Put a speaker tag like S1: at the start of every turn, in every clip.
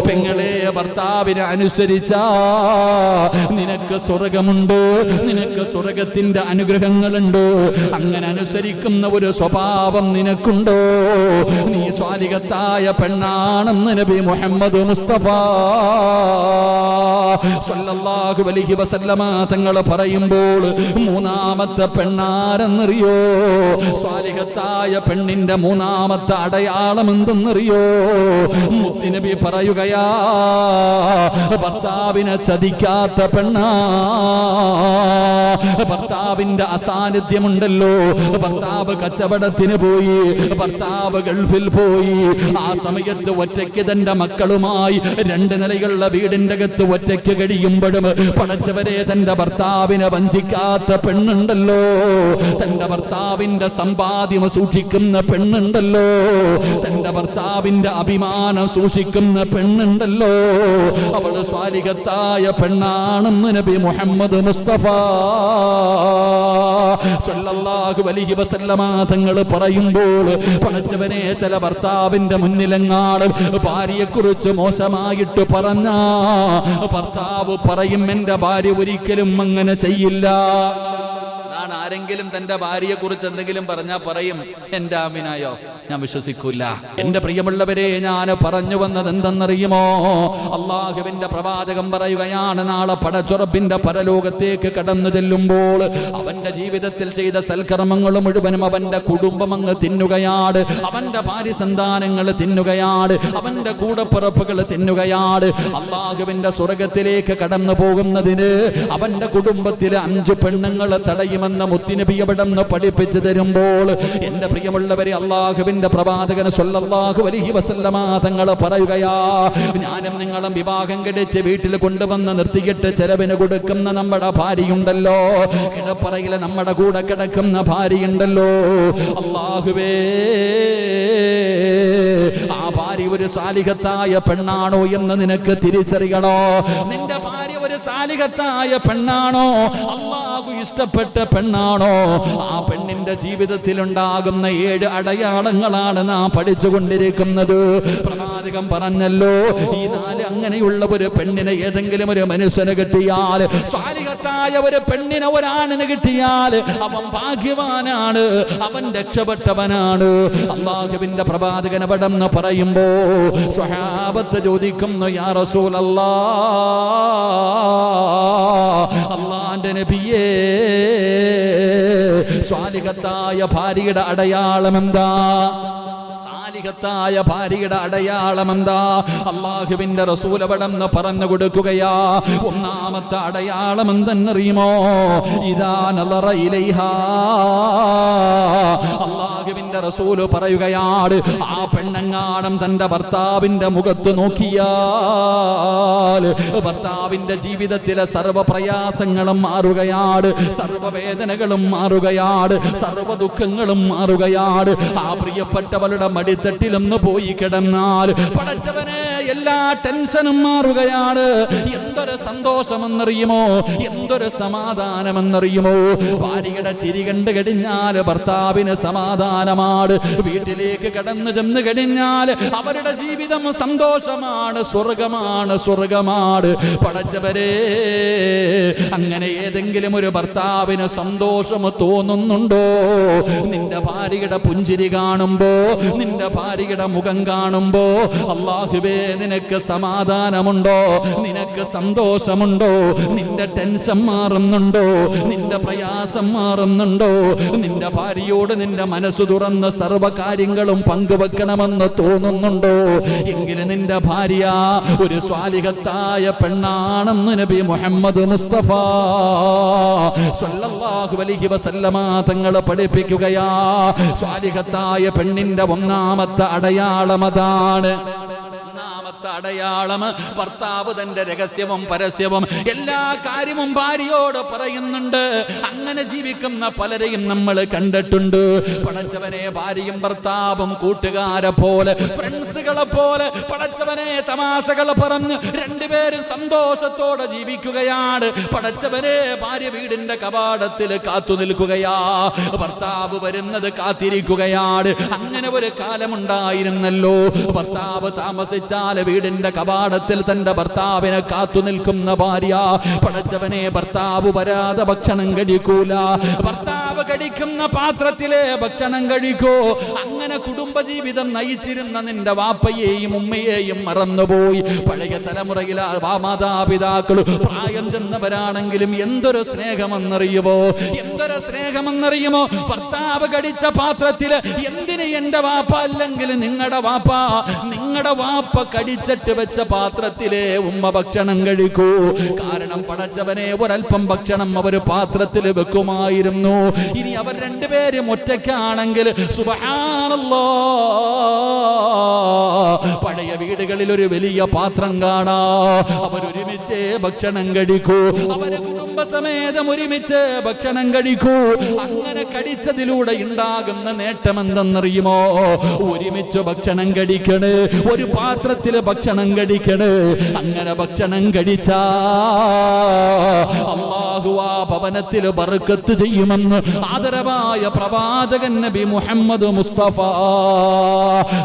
S1: പെങ്ങളെ ഭർത്താവിനെ അനുസരിച്ചാ നിനക്ക് സ്വർഗമുണ്ട്, നിനക്ക് സ്വർഗത്തിന്റെ അനുഗ്രഹങ്ങളുണ്ട്. അങ്ങനെ അനുസരിക്കുന്ന ഒരു സ്വഭാവം നിനക്കുണ്ടോ? നീ സ്വാലിഹത്തായ പെണ്ണാണെന്ന് നബി മുഹമ്മദ് മുസ്തഫ സ്വല്ലല്ലാഹു അലൈഹി വസല്ലമ തങ്ങൾ പറയുമ്പോൾ മൂന്നാമത്തെ പെണ്ണാരെന്നറിയോ? സ്വാലിഹത്തായ പെണ്ണിന്റെ മൂന്നാമത്തെ അടയാളം എന്തെന്നറിയോ? മുത്തുനബി പറയുകയാ, ഭർത്താവിനെ ചതിക്കാത്ത പെണ്ണാ. ഭർത്താവിന്റെ അസാന്നിധ്യമുണ്ടല്ലോ, ഭർത്താവ് കച്ചവടത്തിന് പോയി, ഭർത്താവ് ഗൾഫിൽ പോയി, ആ സമയത്ത് ഒറ്റയ്ക്ക് തന്റെ മക്കളുമായി 2 നിലയുള്ള വീടിന്റെ അകത്ത് ഒറ്റയ്ക്ക് കഴിയുമ്പോഴും പടച്ചവരെ തന്റെ ഭർത്താവിനെ വഞ്ചിക്കാത്ത പെണ്ണുണ്ടല്ലോ, തന്റെ ഭർത്താവിന്റെ സമ്പാദ്യം സൂക്ഷിക്കുന്ന പെണ്ണുണ്ടല്ലോ, തന്റെ ഭർത്താവിന്റെ അഭിമാനം സൂക്ഷിക്കുന്ന പെണ്ണുണ്ടല്ലോ, അവൾ സ്വാലിഹത്തായ പെണ്ണാണെന്ന് നബി മുഹമ്മദ് മുസ്തഫ സ്വല്ലല്ലാഹു അലൈഹി വസല്ലമ തങ്ങൾ പറയുമ്പോൾ പടച്ചവനെ ചില ഭർത്താവിന്റെ മുന്നിലെങ്ങാളും ഭാര്യയെക്കുറിച്ച് മോശമായിട്ട് പറഞ്ഞ ഭർത്താവ് പറയും, എന്റെ ഭാര്യ ഒരിക്കലും അങ്ങനെ ചെയ്യില്ല. ആരെങ്കിലും തന്റെ ഭാര്യയെ കുറിച്ച് എന്തെങ്കിലും പറഞ്ഞാൽ പറയും, എന്റെ ആമിനായോ, ഞാൻ വിശ്വസിക്കൂല. എന്റെ പ്രിയമുള്ളവരെ, ഞാൻ പറഞ്ഞു വന്നത് എന്തെന്നറിയുമോ? അള്ളാഹുവിന്റെ പ്രവാചകൻ പറയുകയാണ്, നാളെ പടച്ചുറപ്പിന്റെ പരലോകത്തേക്ക് കടന്നു ചെല്ലുമ്പോൾ അവന്റെ ജീവിതത്തിൽ ചെയ്ത സൽക്കർമ്മങ്ങൾ മുഴുവനും അവന്റെ കുടുംബം അങ്ങ് തിന്നുകയാണ്, അവന്റെ ഭാര്യ സന്താനങ്ങൾ തിന്നുകയാണ്, അവന്റെ കൂടപ്പിറപ്പുകൾ തിന്നുകയാണ്. അള്ളാഹുവിന്റെ സ്വർഗത്തിലേക്ക് കടന്നു പോകുന്നതിന് അവന്റെ കുടുംബത്തിലെ 5 പെണ്ണുങ്ങളെ തടയുമെന്ന് മുത്തുനബി അവിടുന്ന് പഠിപ്പിച്ചു തരുമ്പോൾ എന്റെ പ്രിയമുള്ളവരെ, അള്ളാഹുവിന്റെ പ്രവാചകൻ സ്വല്ലല്ലാഹു അലൈഹി വസല്ലമ തങ്ങൾ പറയുകയാ, ഞാനും നിങ്ങളും വിവാഹം കഴിച്ച് വീട്ടിൽ കൊണ്ടുവന്ന് നിർത്തിയിട്ട് ചെലവിന് കൊടുക്കുന്ന നമ്മുടെ ഭാര്യയുണ്ടല്ലോ, കിടപ്പറയിലെ നമ്മുടെ കൂടെ കിടക്കുന്ന ഭാര്യയുണ്ടല്ലോ, അള്ളാഹുവേ, ആ ഭാര്യ ഒരു സാലിഹത്തായ പെണ്ണാണോ എന്ന് നിനക്ക് തിരിച്ചറിയണോ? നിന്റെ ഭാര്യ ഒരു സാലിഹത്തായ പെണ്ണാണോ, അള്ളാഹു ഇഷ്ടപ്പെട്ട പെണ്ണാണോ? ആ പെണ്ണിന്റെ ജീവിതത്തിൽ ഉണ്ടാകുന്ന 7 അടയാളങ്ങളാണ് നാം പഠിച്ചുകൊണ്ടിരിക്കുന്നത്. പ്രവാചകൻ പറഞ്ഞല്ലോ, ഈ 4 അങ്ങനെയുള്ള ഒരു പെണ്ണിനെ ഏതെങ്കിലും ഒരു മനുഷ്യന് കിട്ടിയാൽ, സ്വാലിഹത്തായ ഒരു പെണ്ണിനെ ഒരാണിന് കിട്ടിയാൽ അവൻ ഭാഗ്യവാനാണ്, അവൻ രക്ഷപ്പെട്ടവനാണ്. അള്ളാഹുവിന്റെ പ്രവാചകൻ അവിടെന്ന് പറയുമ്പോ സ്വഹാബത്ത് ചോദിക്കുന്നു, യാ റസൂലല്ലാഹ്, അള്ളാന്റെ നബിയേ, സ്വാലിഹത്തായ ഭാര്യയുടെ അടയാളം എന്താ? സാലിഹത്തായ ഭാര്യയുടെ അടയാളം എന്താ? അള്ളാഹുവിന്റെ റസൂൽ അവിടെന്ന് പറഞ്ഞു കൊടുക്കുകയാ. ഒന്നാമത്തെ അടയാളം എന്തെന്നറിയുമോ? ഇദാ നളറ ഇലൈഹാ, അള്ളാഹുവിന്റെ റസൂൽ പറയുകയാണ്, ആ പെണ്ണങ്ങാണം തന്റെ ഭർത്താവിന്റെ മുഖത്ത് നോക്കിയാൽ ഭർത്താവിന്റെ ജീവിതത്തിലെ സർവ്വ പ്രയാസങ്ങളും മാറുകയാണ്, സർവ്വവേദനകളും മാറുകയാണ്, സർവ്വ ദുഃഖങ്ങളും മാറുകയാണ്. ആ പ്രിയപ്പെട്ടവളുടെ മടിത്തട്ടിലൊന്ന് പോയി കിടന്നാൽ പടച്ചവനെ എല്ലാ ടെൻഷനും മാറുകയാണ്. എന്തൊരു സന്തോഷമെന്നറിയുമോ, എന്തൊരു സമാധാനമെന്നറിയുമോ? ഭാര്യയുടെ ചിരി കണ്ടു കഴിഞ്ഞാൽ ഭർത്താവിന് സമാധാനമാണ്, വീട്ടിലേക്ക് കടന്നു ചെന്ന് കഴിഞ്ഞാൽ അവരുടെ ജീവിതം സന്തോഷമാണ്, സ്വർഗമാണ്, സ്വർഗമാണ്. പടച്ചവരെ, അങ്ങനെ ഏതെങ്കിലും ഒരു ഭർത്താവിന് സന്തോഷം തോന്നുന്നുണ്ടോ? നിന്റെ ഭാര്യയുടെ പുഞ്ചിരി കാണുമ്പോ, നിന്റെ ഭാര്യയുടെ മുഖം കാണുമ്പോ അല്ലാഹുവേ നിനക്ക് സമാധാനമുണ്ടോ? നിനക്ക് സന്തോഷമുണ്ടോ? നിന്റെ ടെൻഷൻ മാറുന്നുണ്ടോ? നിന്റെ പ്രയാസം മാറുന്നുണ്ടോ? നിന്റെ ഭാര്യയോട് നിന്റെ മനസ്സ് തുറന്ന് സർവ്വ കാര്യങ്ങളും പങ്കുവെക്കണമെന്ന് തോന്നുന്നുണ്ടോ? എങ്കിലും നിന്റെ ഭാര്യ ഒരു സ്വാലിഹത്തായ പെണ്ണാണെന്ന് നബി മുഹമ്മദ് മുസ്തഫ സ്വല്ലല്ലാഹു അലൈഹി വസല്ലമ തങ്ങൾ പഠിപ്പിക്കുകയാ. സ്വാലിഹത്തായ പെണ്ണിന്റെ ഒന്നാമത്തെ അടയാളം അതാണ്. അടയാളം ഭർത്താവ് തന്റെ രഹസ്യവും പരസ്യവും എല്ലാ കാര്യവും ഭാര്യയോട് പറയുന്നുണ്ട്. അങ്ങനെ ജീവിക്കുന്ന പലരെയും നമ്മൾ കണ്ടിട്ടുണ്ട്. പടച്ചവനെ, ഭാര്യയും ഭർത്താവും കൂട്ടുകാരെ പോലെ, ഫ്രണ്ട്സുകളെ പോലെ പടച്ചവനെ തമാശകൾ പറഞ്ഞ് രണ്ടുപേരും സന്തോഷത്തോടെ ജീവിക്കുകയാണ്. പടച്ചവനെ, ഭാര്യ വീടിന്റെ കവാടത്തിൽ കാത്തു നിൽക്കുകയാ, ഭർത്താവ് വരുന്നത് കാത്തിരിക്കുകയാണ്. അങ്ങനെ ഒരു കാലമുണ്ടായിരുന്നല്ലോ. ഭർത്താവ് താമസിച്ചാൽ വീടിന്റെ കവാടത്തിൽ തന്റെ ഭർത്താവിനെ കാത്തു നിൽക്കുന്ന ഭാര്യ, പടച്ചവനെ ഭർത്താവ് വരാതെ ഭക്ഷണം കഴിക്കൂല, ഭർത്താവ് കഴിക്കുന്ന പാത്രത്തിലെ ഭക്ഷണം കഴിക്കൂ. അങ്ങനെ കുടുംബജീവിതം നയിച്ചിരുന്ന നിന്റെ വാപ്പയെയും ഉമ്മയെയും മറന്നുപോയി. പഴയ തലമുറയിലെ മാതാപിതാക്കൾ പ്രായം ചെന്നവരാണെങ്കിലും എന്തൊരു സ്നേഹമെന്നറിയുമോ, എന്തൊരു സ്നേഹമെന്നറിയുമോ. ഭർത്താവ് കടിച്ച പാത്രത്തില് എന്തിന് എന്റെ വാപ്പ അല്ലെങ്കിൽ നിങ്ങളുടെ വാപ്പ കടിച്ചിട്ട് വെച്ച പാത്രത്തിലെ ഉമ്മ ഭക്ഷണം കഴിക്കൂ. കാരണം പടച്ചവനെ ഒരൽപ്പം ഭക്ഷണം അവർ പാത്രത്തിൽ വെക്കുമായിരുന്നു. ഇനി അവർ രണ്ടുപേരും ഒറ്റയ്ക്കാണെങ്കിൽ സുബ്ഹാനല്ലാഹ്, പഴയ വീടുകളിൽ ഒരു വലിയ പാത്രം കാണാ, അവരൊരുമിച്ച് ഭക്ഷണം കഴിക്കൂ, അവര് കുടുംബസമേതം ഒരുമിച്ച് ഭക്ഷണം കഴിക്കൂ. അങ്ങനെ കഴിച്ചതിലൂടെ ഉണ്ടാകുന്ന നേട്ടം എന്തെന്നറിയുമോ? ഒരുമിച്ച് ഭക്ഷണം കഴിക്കണ്, ഒരു പാത്രത്തില് ഭക്ഷണം കഴിക്കണ്. അങ്ങനെ ഭക്ഷണം കഴിച്ചാ അല്ലാഹു ആ ഭവനത്തിൽ ബർക്കത്ത് ചെയ്യുമെന്ന് ആദരവായ പ്രവാചകൻ നബി മുഹമ്മദ് മുസ്തഫ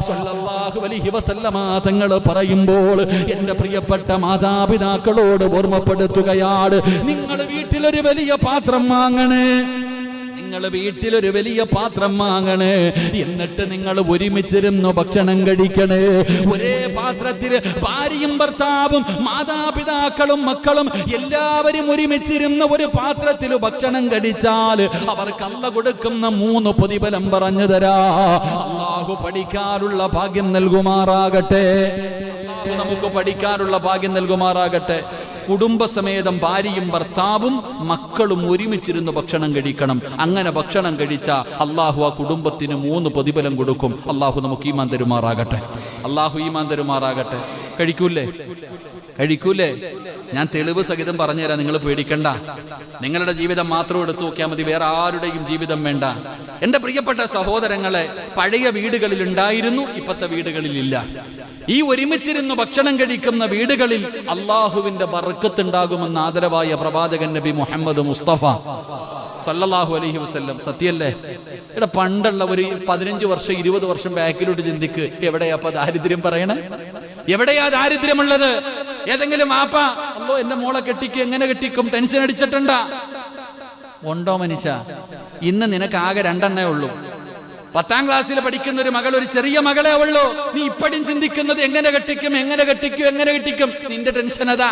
S1: സല്ലല്ലാഹു അലൈഹി വസല്ലമ തങ്ങൾ പറയുമ്പോൾ എന്റെ പ്രിയപ്പെട്ട മാതാപിതാക്കളോട് ഓർമ്മപ്പെടുത്തുകയാണ്, നിങ്ങൾ വീട്ടിലൊരു വലിയ പാത്രം വാങ്ങണേ, നിങ്ങൾ വീട്ടിലൊരു വലിയ പാത്രം വാങ്ങണേ, എന്നിട്ട് നിങ്ങൾ ഒരുമിച്ചിരുന്നു ഭക്ഷണം കഴിക്കണേ. ഒരേ പാത്രത്തിൽ ഭാര്യയും ഭർത്താവും മാതാപിതാക്കളും മക്കളും എല്ലാവരും ഒരുമിച്ചിരുന്ന ഒരു പാത്രത്തിൽ ഭക്ഷണം കഴിച്ചാൽ അവർക്ക് അല്ലാഹു കൊടുക്കുന്ന 3 പ്രതിഫലം പറഞ്ഞു തരാ. അല്ലാഹു പഠിക്കാനുള്ള ഭാഗ്യം നൽകുമാറാകട്ടെ, നമുക്ക് പഠിക്കാനുള്ള ഭാഗ്യം നൽകുമാറാകട്ടെ. കുടുംബസമേതം ഭാര്യയും ഭർത്താവും മക്കളും ഒരുമിച്ചിരുന്ന് ഭക്ഷണം കഴിക്കണം. അങ്ങനെ ഭക്ഷണം കഴിച്ച അള്ളാഹു ആ കുടുംബത്തിന് 3 പ്രതിഫലം കൊടുക്കും. അള്ളാഹു നമുക്ക് ഈമാൻ തരുമാറാകട്ടെ, അള്ളാഹു ഈമാൻ തരുമാറാകട്ടെ. കഴിക്കൂലേ? ഞാൻ തെളിവ് സഹിതം പറഞ്ഞുതരാം, നിങ്ങൾ പേടിക്കണ്ട. നിങ്ങളുടെ ജീവിതം മാത്രം എടുത്തു നോക്കിയാൽ മതി, വേറെ ആരുടെയും ജീവിതം വേണ്ട. എന്റെ പ്രിയപ്പെട്ട സഹോദരങ്ങളെ, പഴയ വീടുകളിൽ ഉണ്ടായിരുന്നു, ഇപ്പത്തെ വീടുകളിൽ ഇല്ല. ഈ ഒരുമിച്ചിരുന്ന് ഭക്ഷണം കഴിക്കുന്ന വീടുകളിൽ അള്ളാഹുവിന്റെ ബർക്കത്ത് ഉണ്ടാകുമെന്ന് ആദരവായ പ്രവാചകൻ നബി മുഹമ്മദ് മുസ്തഫ സല്ലല്ലാഹു അലൈഹി വസല്ലം. സത്യല്ലേ? ഇവിടെ പണ്ടുള്ള ഒരു 15 വർഷം 20 വർഷം ബാക്കിലോട്ട് ചിന്തിക്ക്, എവിടെയാ അപ്പൊ ദാരിദ്ര്യം പറയണേ? എവിടെയാ ദാരിദ്ര്യമുള്ളത്? ഏതെങ്കിലും ആപ്പ അല്ലോ എന്റെ മോളെ കെട്ടിക്കും, എങ്ങനെ കെട്ടിക്കും, ടെൻഷൻ അടിച്ചിട്ടുണ്ടാ? ഉണ്ടോ മനുഷ്യ? ഇന്ന് നിനക്ക് ആകെ 2 എണ്ണേ ഉള്ളൂ. 10ാം ക്ലാസ്സിൽ പഠിക്കുന്ന ഒരു മകൾ, ഒരു ചെറിയ മകളെ ഉള്ളൂ. നീ ഇപ്പഴും ചിന്തിക്കുന്നത് എങ്ങനെ കെട്ടിക്കും. നിന്റെ ടെൻഷൻ അതാ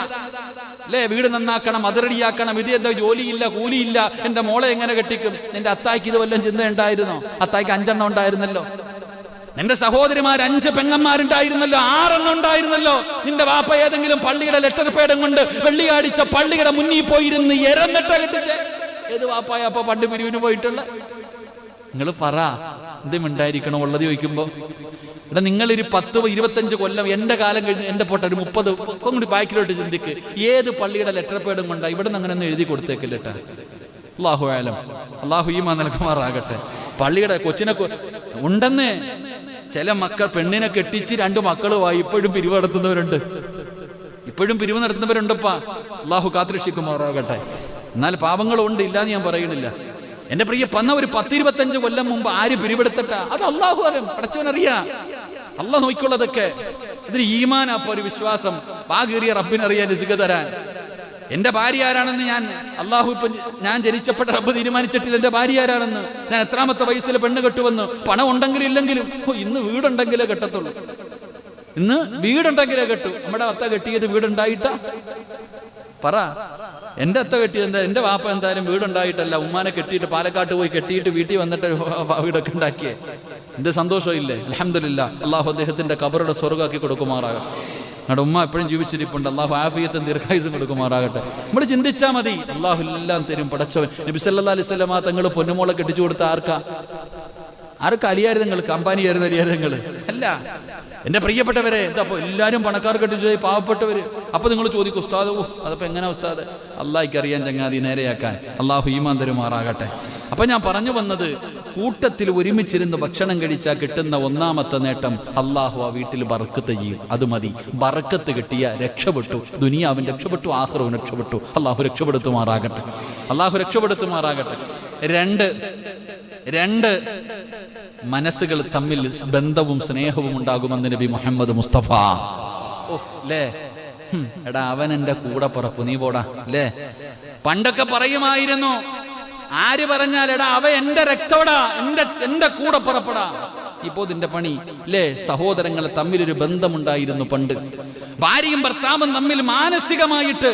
S1: അല്ലേ? വീട് നന്നാക്കണം, അത് റെഡിയാക്കണം, ഇത് എന്താ ജോലിയില്ല, കൂലിയില്ല, എന്റെ മോളെ എങ്ങനെ കെട്ടിക്കും? നിന്റെ അത്തായിക്ക് ഇത് വല്ലതും ചിന്ത ഉണ്ടായിരുന്നോ? അത്തായിക്ക് 5 എണ്ണം ഉണ്ടായിരുന്നല്ലോ. നിന്റെ സഹോദരിമാർ 5 പെങ്ങന്മാരുണ്ടായിരുന്നല്ലോ, 6 എണ്ണം ഉണ്ടായിരുന്നല്ലോ. നിന്റെ വാപ്പ ഏതെങ്കിലും പള്ളിയുടെ ലെറ്റർ പേഡും കൊണ്ട് വെള്ളിയാഴ്ച പള്ളിയുടെ മുന്നിൽ പോയിരുന്ന് എരന്നിട്ട കെട്ടിച്ച് ഏത് വാപ്പായ അപ്പൊ പണ്ട് പിരിവിന് പോയിട്ടുള്ള? നിങ്ങൾ പറ, എന്തും ഉണ്ടായിരിക്കണം ഉള്ളത് ചോദിക്കുമ്പോ. ഇവിടെ നിങ്ങളൊരു 10-25 കൊല്ലം, എന്റെ കാലം കഴിഞ്ഞ് എന്റെ പോട്ടെ ഒരു 30 കൂടി ബാക്കിലോട്ട് ചിന്തിക്ക്. ഏത് പള്ളിയുടെ ലെറ്റർ പേഡും കൊണ്ടാ ഇവിടെ നിന്ന് അങ്ങനെ ഒന്ന് എഴുതി കൊടുത്തേക്കില്ലട്ടാ. അല്ലാഹു ആലം, അല്ലാഹു ഈമാൻ നൽകുമാറാകട്ടെ. പള്ളിയുടെ കൊച്ചിനെ ഉണ്ടെന്ന് ചില മക്കൾ പെണ്ണിനെ കെട്ടിച്ച് 2 മക്കളുമായി ഇപ്പോഴും പിരിവ് നടത്തുന്നവരുണ്ട്, നടത്തുന്നവരുണ്ടപ്പാ. അല്ലാഹു കാത്തുരക്ഷിക്കുമാറാകട്ടെ. എന്നാൽ പാപങ്ങളുണ്ട്, ഇല്ലാന്ന് ഞാൻ പറയുന്നില്ല. എന്റെ പ്രിയ പന്ന ഒരു 10-25 കൊല്ലം മുമ്പ് ആര് പിരിവെടുത്തിട്ട? അത് അല്ലാഹു അറിയാം, പടച്ചവനറിയാ, അല്ലാഹു നോക്കിക്കൊള്ളതൊക്കെ. ഇതിന് ഈമാനപ്പൊ ഒരു വിശ്വാസം. പാകേറിയ റബ്ബിനറിയാൻ രിസ്ക് തരാൻ. എന്റെ ഭാര്യ ആരാണെന്ന് അല്ലാഹു ഇപ്പൊ ഞാൻ ജനിച്ചപ്പെട്ട റബ്ബ് തീരുമാനിച്ചിട്ടില്ല എന്റെ ഭാര്യ ആരാണെന്ന്. ഞാൻ എത്രാമത്തെ വയസ്സിൽ പെണ്ണ് കെട്ടുവന്ന്. പണം ഉണ്ടെങ്കിലും ഇല്ലെങ്കിലും ഇന്ന് വീടുണ്ടെങ്കിലേ കെട്ടത്തുള്ളൂ. ഇന്ന് വീടുണ്ടെങ്കിലേ കെട്ടു. നമ്മുടെ അത്ത കെട്ടിയത് വീടുണ്ടായിട്ടാ? പറ. എന്റെ അത്ത കെട്ടിയത് എന്താ? എന്റെ വാപ്പ എന്തായാലും വീടുണ്ടായിട്ടല്ല, ഉമ്മാനെ കെട്ടിയിട്ട് പാലക്കാട്ട് പോയി കെട്ടിയിട്ട് വീട്ടിൽ വന്നിട്ട് വീടൊക്കെ ഉണ്ടാക്കിയേ. എന്ത് സന്തോഷമില്ലേ? അൽഹംദുലില്ലാ. അല്ലാഹു അദ്ദേഹത്തിന്റെ ഖബറുടെ സ്വർഗ്ഗമാക്കി കൊടുക്കുമാറാകട്ടെ. ഞങ്ങളുടെ ഉമ്മ എപ്പോഴും ജീവിച്ചിരിപ്പുണ്ട്. അല്ലാഹു ആഫിയത്തും ദീർഘായുസ്സും കൊടുക്കുമാറാകട്ടെ. നമ്മൾ ചിന്തിച്ചാൽ മതി, അല്ലാഹു എല്ലാം തരും പടച്ചവൻ. നബി സല്ലല്ലാഹു അലൈഹി വസല്ലമ തങ്ങൾ പൊന്നുമോളെ കെട്ടിച്ചു കൊടുത്ത ആർക്കാ? അലിയായിരുന്നു നിങ്ങൾക്ക്? അംബാനിയായിരുന്നു അലിയായിരുന്നു അല്ല. എന്റെ പ്രിയപ്പെട്ടവരെ, എന്താ അപ്പൊ എല്ലാവരും പണക്കാർ കെട്ടിച്ചു, പാവപ്പെട്ടവര്. അപ്പൊ നിങ്ങൾ ചോദിക്കും, ഉസ്താദ് അതപ്പോ എങ്ങനെ ഉസ്താദ്? അല്ലാഹ്ക്ക് അറിയാൻ ചങ്ങാതി, നേരെയാക്കാൻ. അല്ലാഹു ഈമാൻ തരുമാറാകട്ടെ. അപ്പൊ ഞാൻ പറഞ്ഞു വന്നത്, കൂട്ടത്തിൽ ഒരുമിച്ചിരുന്ന് ഭക്ഷണം കഴിച്ചാൽ കിട്ടുന്ന ഒന്നാമത്തെ നേട്ടം, അല്ലാഹു ആ വീട്ടിൽ ബർക്കത്ത് ചെയ്യും. അത് മതി. ബർക്കത്ത് കിട്ടിയ രക്ഷപ്പെട്ടു, ദുനിയാവും രക്ഷപ്പെട്ടു, ആഖിറവും രക്ഷപ്പെട്ടു. അല്ലാഹു രക്ഷപ്പെടുത്തുമാറാകട്ടെ. രണ്ട് മനസ്സുകൾ തമ്മിൽ ബന്ധവും സ്നേഹവും ഉണ്ടാകുമെന്ന് നബി മുഹമ്മദ് മുസ്തഫ. ഓ അല്ലേ? എടാ അവൻ എൻ്റെ കൂടെ പുറപ്പു, നീ പോടാ അല്ലേ? പണ്ടൊക്കെ പറയുമായിരുന്നു, ആര് പറഞ്ഞാൽ എടാ അവ എൻ്റെ രക്തോടാ, എൻ്റെ കൂടെ പുറപ്പെടാ. ഇപ്പോ ഇതിന്റെ പണി അല്ലേ? സഹോദരങ്ങൾ തമ്മിലൊരു ബന്ധമുണ്ടായിരുന്നു പണ്ട്. ഭാര്യയും ഭർത്താവും തമ്മിൽ മാനസികമായിട്ട്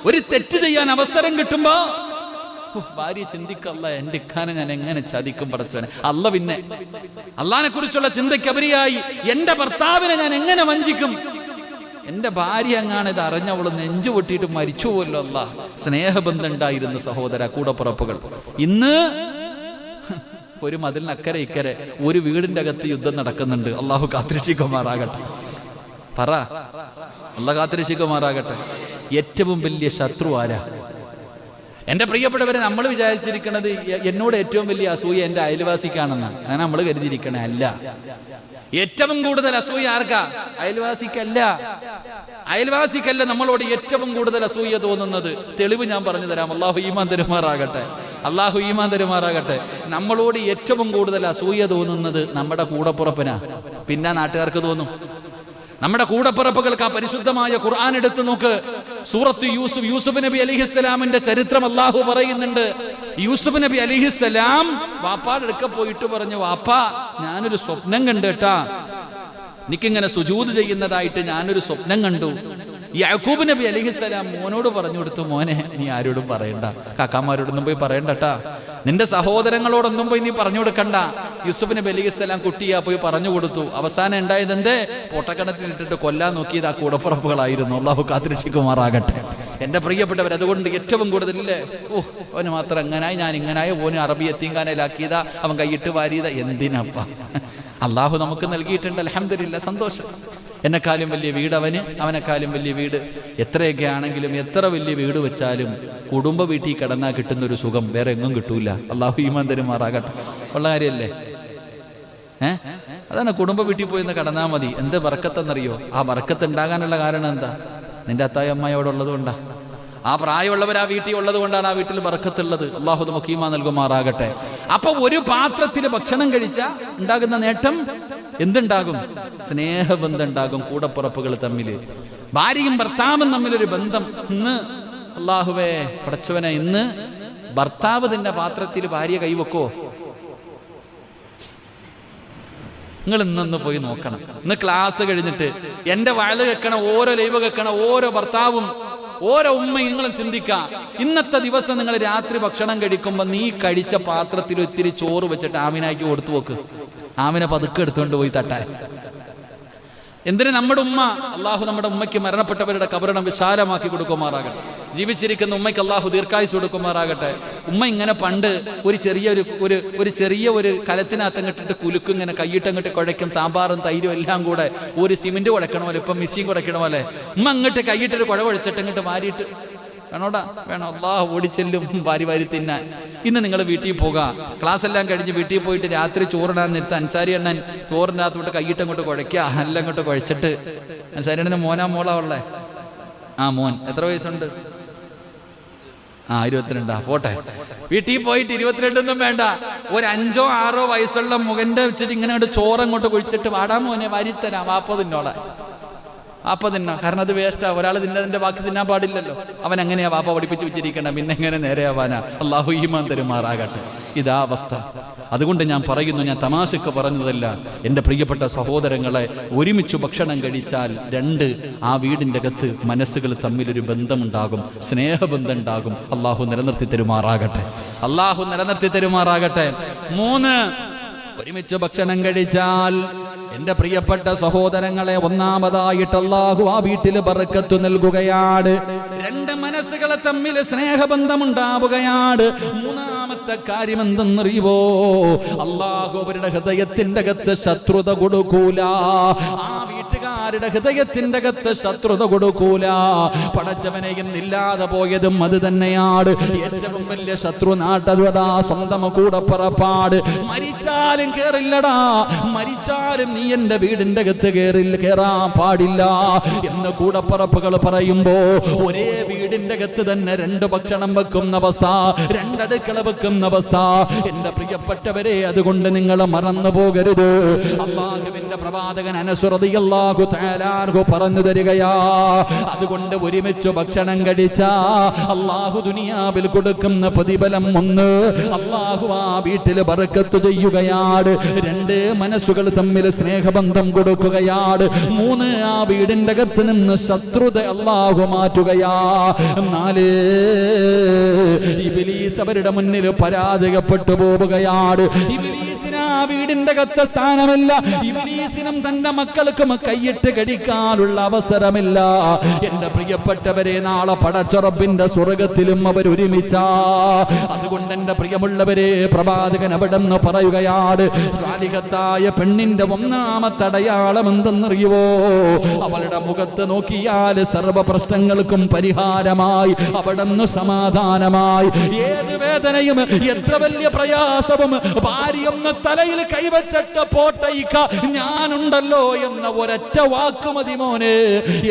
S1: ഒരു തെറ്റ് ചെയ്യാൻ അവസരം കിട്ടുമ്പോ ഭാര്യ ചിന്തിക്കല്ല, എൻ്റെ ഇക്കാനെ ഞാൻ എങ്ങനെ ചതിക്കും പടച്ചവനെ. അല്ല പിന്നെ അള്ളാനെ കുറിച്ചുള്ള ചിന്തയ്ക്ക് അവരിയായി എൻ്റെ ഭർത്താവിനെ ഞാൻ എങ്ങനെ വഞ്ചിക്കും. എൻ്റെ ഭാര്യ അങ്ങാണ് ഇത് അറിഞ്ഞവള് നെഞ്ചു പൊട്ടിയിട്ട് മരിച്ചു പോലോ. അല്ല, സ്നേഹബന്ധം ഉണ്ടായിരുന്നു സഹോദര, കൂടപ്പുറപ്പുകൾ. ഇന്ന് ഒരു മതിലിന് അക്കരെ ഇക്കരെ ഒരു വീടിന്റെ അകത്ത് യുദ്ധം നടക്കുന്നുണ്ട്. അള്ളാഹു കാത്തിരക്ഷിക്കുമാറാകട്ടെ. പറ, അള്ളാഹു കാത്തിരക്ഷിക്കുമാറാകട്ടെ. ഏറ്റവും വലിയ ശത്രു ആരാ? എൻ്റെ പ്രിയപ്പെട്ടവരെ, നമ്മൾ വിചാരിച്ചിരിക്കുന്നത് എന്നോട് ഏറ്റവും വലിയ അസൂയ എൻ്റെ അയൽവാസിക്കാണെന്നാണ്. അങ്ങനെ നമ്മൾ കരുതിയിരിക്കണേ. അല്ല, ഏറ്റവും കൂടുതൽ അസൂയ ആർക്കാ? അയൽവാസിക്കല്ല. അയൽവാസിക്കല്ല നമ്മളോട് ഏറ്റവും കൂടുതൽ അസൂയ തോന്നുന്നത്. തെളിവ് ഞാൻ പറഞ്ഞു തരാം. അള്ളാഹു ഈമാൻ തരുമാറാകട്ടെ. അള്ളാഹു ഈമാൻ തരുമാറാകട്ടെ. നമ്മളോട് ഏറ്റവും കൂടുതൽ അസൂയ തോന്നുന്നത് നമ്മുടെ കൂടപ്പുറപ്പിനാ. പിന്നെ നാട്ടുകാർക്ക് തോന്നും. നമ്മുടെ കൂടപ്പിറപ്പുകൾക്ക് ആ പരിശുദ്ധമായ ഖുർആൻ എടുത്തു നോക്ക്. സൂറത്ത് യൂസുഫ് നബി അലിഹിസ്സലാമിന്റെ ചരിത്രം അള്ളാഹു പറയുന്നുണ്ട്. യൂസുഫ് നബി അലിഹിസ്സലാം വാപ്പാടെ അടുക്ക പോയിട്ട് പറഞ്ഞു, വാപ്പാ ഞാനൊരു സ്വപ്നം കണ്ടു കേട്ടാ, എനിക്കിങ്ങനെ സുജൂദ് ചെയ്യുന്നതായിട്ട് ഞാനൊരു സ്വപ്നം കണ്ടു. യാക്കൂബ് നബി അലിഹിസ്സലാം മോനോട് പറഞ്ഞു കൊടുത്തു, മോനെ നീ ആരോടും പറയണ്ട, കാക്കാമാരോടൊന്നും പോയി പറയണ്ടട്ടാ, നിന്റെ സഹോദരങ്ങളോടൊന്നും പോയി നീ പറഞ്ഞു കൊടുക്കണ്ട. യൂസുഫ് നബി അലിഹിസ്സലാം കുട്ടിയാ പോയി പറഞ്ഞു കൊടുത്തു. അവസാനം ഉണ്ടായത് എന്തേ? പൊട്ടക്കണത്തിലിട്ടിട്ട് കൊല്ലാൻ നോക്കിയത് ആ കൂടപ്പുറപ്പുകളായിരുന്നു. അള്ളാഹു കാത്തിരക്ഷിക്കുമാറാകട്ടെ. എൻ്റെ പ്രിയപ്പെട്ടവർ, അതുകൊണ്ട് ഏറ്റവും കൂടുതലല്ലേ അവന് മാത്രം എങ്ങനായി, ഞാൻ ഇങ്ങനായി, ഓന് അറബി എത്തിങ്കാനയിലാക്കിയതാ, അവൻ കൈയിട്ട് വാരിയതാ. എന്തിനപ്പ? അള്ളാഹു നമുക്ക് നൽകിയിട്ടുണ്ട്. അൽഹംദുലില്ലാ, സന്തോഷം. എന്നെക്കാളും വലിയ വീട് അവന്, അവനെക്കാളും വലിയ വീട്. എത്രയൊക്കെ ആണെങ്കിലും എത്ര വലിയ വീട് വെച്ചാലും കുടുംബ വീട്ടിൽ കിടന്നാൽ കിട്ടുന്നൊരു സുഖം വേറെ എങ്ങും കിട്ടൂല. അള്ളാഹു ഈമാൻ തരുമാറാകട്ടെ. ഉള്ള കാര്യമല്ലേ? അതാണ്, കുടുംബ വീട്ടിൽ പോയി ഒന്ന് കിടന്നാൽ മതി. എന്ത് ബർക്കത്തെന്നറിയോ? ആ ബർക്കത്ത് ഉണ്ടാകാനുള്ള കാരണം എന്താ? നിന്റെ അത്തായ അമ്മയോടുള്ളത് കൊണ്ടാ. ആ പ്രായമുള്ളവർ ആ വീട്ടിൽ ഉള്ളത് കൊണ്ടാണ് ആ വീട്ടിൽ ബർക്കത്തുള്ളത്. അള്ളാഹു നമുക്ക് ഈമാൻ നൽകുമാറാകട്ടെ. അപ്പൊ ഒരു പാത്രത്തിൽ ഭക്ഷണം കഴിച്ചാൽ ഉണ്ടാകുന്ന നേട്ടം എന്തുണ്ടാകും? സ്നേഹബന്ധം ഉണ്ടാകും. കൂടപ്പുറപ്പുകൾ തമ്മിൽ, ഭാര്യയും ഭർത്താവും തമ്മിലൊരു ബന്ധം. ഇന്ന് അള്ളാഹുവേ പടച്ചവനെ, ഇന്ന് ഭർത്താവ് തന്നെ പാത്രത്തിൽ ഭാര്യ കൈവെക്കോ? നിങ്ങൾ ഇന്നൊന്ന് പോയി നോക്കണം. ഇന്ന് ക്ലാസ് കഴിഞ്ഞിട്ട് എൻ്റെ വയല് കേൾക്കണ, ഓരോ ലൈവ് കേൾക്കണ ഓരോ ഭർത്താവും ഓരോ ഉമ്മയും നിങ്ങളും ചിന്തിക്കാം. ഇന്നത്തെ ദിവസം നിങ്ങൾ രാത്രി ഭക്ഷണം കഴിക്കുമ്പോൾ നീ കഴിച്ച പാത്രത്തിൽ ഒത്തിരി ചോറ് വെച്ചിട്ട് ആമിനാക്കി കൊടുത്തു നോക്ക്. ആമിനെ പതുക്കെ എടുത്തുകൊണ്ട് പോയി തട്ടാൻ. എന്തിന്? നമ്മുടെ ഉമ്മ, അള്ളാഹു നമ്മുടെ ഉമ്മയ്ക്ക് മരണപ്പെട്ടവരുടെ കബറിടം വിശാലമാക്കി കൊടുക്കുമാറാകട്ടെ. ജീവിച്ചിരിക്കുന്ന ഉമ്മയ്ക്ക് അള്ളാഹു ദീർഘായുസ് കൊടുക്കുമാറാകട്ടെ. ഉമ്മ ഇങ്ങനെ പണ്ട് ഒരു ചെറിയ ഒരു കലത്തിനകത്തങ്ങിട്ടിട്ട് കുലുക്കും, ഇങ്ങനെ കൈയിട്ടങ്ങിട്ട് കുഴയ്ക്കും. സാമ്പാറും തൈരും എല്ലാം കൂടെ ഒരു സിമെന്റ് കുഴക്കണ പോലെ, ഇപ്പം മിസ്സിയും കുഴക്കണ പോലെ ഉമ്മ അങ്ങോട്ട് കൈയിട്ടൊരു കുഴ കുഴച്ചിട്ട് ഇങ്ങോട്ട് വാരിയിട്ട് വേണോടാ വേണം, അള്ളാഹു ഓടിച്ചെല്ലും വാരി തിന്നാൻ. ഇന്ന് നിങ്ങൾ വീട്ടിൽ പോകാം, ക്ലാസ് എല്ലാം കഴിഞ്ഞ് വീട്ടിൽ പോയിട്ട് രാത്രി ചോറിടാൻ നേരത്ത് അൻസാരി എണ്ണൻ ചോറിൻ്റെ അകത്തോട്ട് കൈയിട്ട് അങ്ങോട്ട് കുഴയ്ക്കുക. എല്ലാം അങ്ങോട്ട് കുഴച്ചിട്ട്, അൻസാരി എണ്ണന് മോനാ മോളാ ഉള്ളേ? ആ മോൻ. എത്ര വയസ്സുണ്ട്? 22. പോട്ടെ, വീട്ടിൽ പോയിട്ട് 22 വേണ്ട, ഒരു 5ഓ 6ഓ വയസ്സുള്ള മുഖന്റെ വെച്ചിട്ട് ഇങ്ങനെ ചോറങ്ങോട്ട് കുഴിച്ചിട്ട്, വാടാ മോനെ വാരിത്തരാം, വാപ്പ തിന്നോളെ, വാപ്പ തിന്നാം. കാരണം അത് വേസ്റ്റാ. ഒരാൾ തിന്നതിന്റെ ബാക്കി തിന്നാൻ പാടില്ലല്ലോ. അവൻ എങ്ങനെയാ വാപ്പ പഠിപ്പിച്ച് വെച്ചിരിക്കണം, പിന്നെ എങ്ങനെ നേരെയാവാനാ? അള്ളാഹു ഈമാൻ തരുമാറാകട്ടെ. ഇതാ അവസ്ഥ. അതുകൊണ്ട് ഞാൻ പറയുന്നു, ഞാൻ തമാശക്ക് പറഞ്ഞതല്ല. എൻ്റെ പ്രിയപ്പെട്ട സഹോദരങ്ങളെ, ഒരുമിച്ച് ഭക്ഷണം കഴിച്ചാൽ ആ വീടിൻ്റെ അകത്ത് മനസ്സുകൾ തമ്മിലൊരു ബന്ധമുണ്ടാകും, സ്നേഹബന്ധം ഉണ്ടാകും. അള്ളാഹു നിലനിർത്തി തരുമാറാകട്ടെ. അള്ളാഹു നിലനിർത്തി തരുമാറാകട്ടെ. 3, ഒരുമിച്ച് ഭക്ഷണം കഴിച്ചാൽ എൻ്റെ പ്രിയപ്പെട്ട സഹോദരങ്ങളെ, ഒന്നാമതായിട്ട് അല്ലാഹു ആ വീട്ടിൽ ബർക്കത്ത് നൽകുകയാണ്. 2 മനസ്സുകളെ തമ്മിൽ സ്നേഹബന്ധം ഉണ്ടാവുകയാണ്. 3ാമത്തെ കാര്യം എന്തെന്നറിയുവോ? അല്ലാഹു അവരുടെ ഹൃദയത്തിൻ്റെ അകത്ത് ശത്രുത കൊടുക്കൂല. ആ വീട്ടുകാരുടെ ഹൃദയത്തിൻ്റെ അകത്ത് ശത്രുത കൊടുക്കൂല. പടച്ചവനെ, ഇന്നില്ലാതെ പോയതും അത് തന്നെയാണ്. ഏറ്റവും വലിയ ശത്രു നാട്ടതാ സ്വന്തം കൂടപ്പിറപ്പാട്. മരിച്ചാലും കേറില്ലടാ, മരിച്ചാലും നീ എന്റെ വീടിന്റെ അകത്ത് കേറാൻ പാടില്ല എന്ന് കൂടപ്പിറപ്പുകൾ പറയുമ്പോ, ഒരേ വീടിന്റെ അകത്ത് തന്നെ 2 ഭക്ഷണം വെക്കുന്ന അവസ്ഥ, 2 അടുക്കള വെക്കുന്ന അവസ്ഥ. എന്റെ പ്രിയപ്പെട്ടവരെ, അതുകൊണ്ട് നിങ്ങൾ മറന്നു പോകരുത്. അല്ലാഹുവിന്റെ പ്രവാചകൻ അനസ് റളിയല്ലാഹു തആല പറഞ്ഞു തരികയാ. അതുകൊണ്ട് ഒരുമിച്ച് ഭക്ഷണം കഴിച്ചാ അല്ലാഹു ദുനിയാവിൽ കൊടുക്കുന്ന പ്രതിഫലം 1, അല്ലാഹു ആ വീട്ടിൽ ബറക്കത്ത് ചെയ്യുകയാണ്. 2, മനസ്സുകൾ തമ്മിൽ സ്നേഹബന്ധം കൊടുക്കുകയാണ്. 3, ആ വീടിന്റെ അകത്ത് നിന്ന് ശത്രുത അല്ലാഹു മാറ്റുകയാ. 4, ഇബ്ലീസ് അവരുടെ മുന്നിൽ പരാജയപ്പെട്ടു പോവുകയാണ്. ഇബ്ലീസിന് ആ വീടിന്റെ അകത്ത് സ്ഥാനമില്ല. ഇബ്ലീസിനും തന്റെ മക്കൾക്കും കൈയിട്ട് കടിക്കാനുള്ള അവസരമില്ല. എന്റെ പ്രിയപ്പെട്ടവരെ, നാളെ പടച്ച റബ്ബിന്റെ സ്വർഗത്തിലും അവർ ഒരുമിച്ചാ. അതുകൊണ്ട് എന്റെ പ്രിയമുള്ളവരെ, പ്രവാചകൻ അവിടെ നിന്ന് പറയുകയാണ്, സാലിഹത്തായ പെണ്ണിന്റെ 1ാമത്തെ അടയാളം എന്തെന്നറിയുവോ? അവളുടെ മുഖത്ത് നോക്കിയാൽ സർവ്വ പ്രശ്നങ്ങൾക്കും പരിഹാരമായി, അവിടെ നിന്ന് സമാധാനമായി. ഏത് വേദനയും എത്ര വലിയ പ്രയാസവും ഭാര്യയൊന്ന് തലയിൽ കൈവച്ചിട്ട് പോട്ടയിക്ക ഞാനുണ്ടല്ലോ എന്ന ഒരൊറ്റ വാക്ക് മതി മോനെ,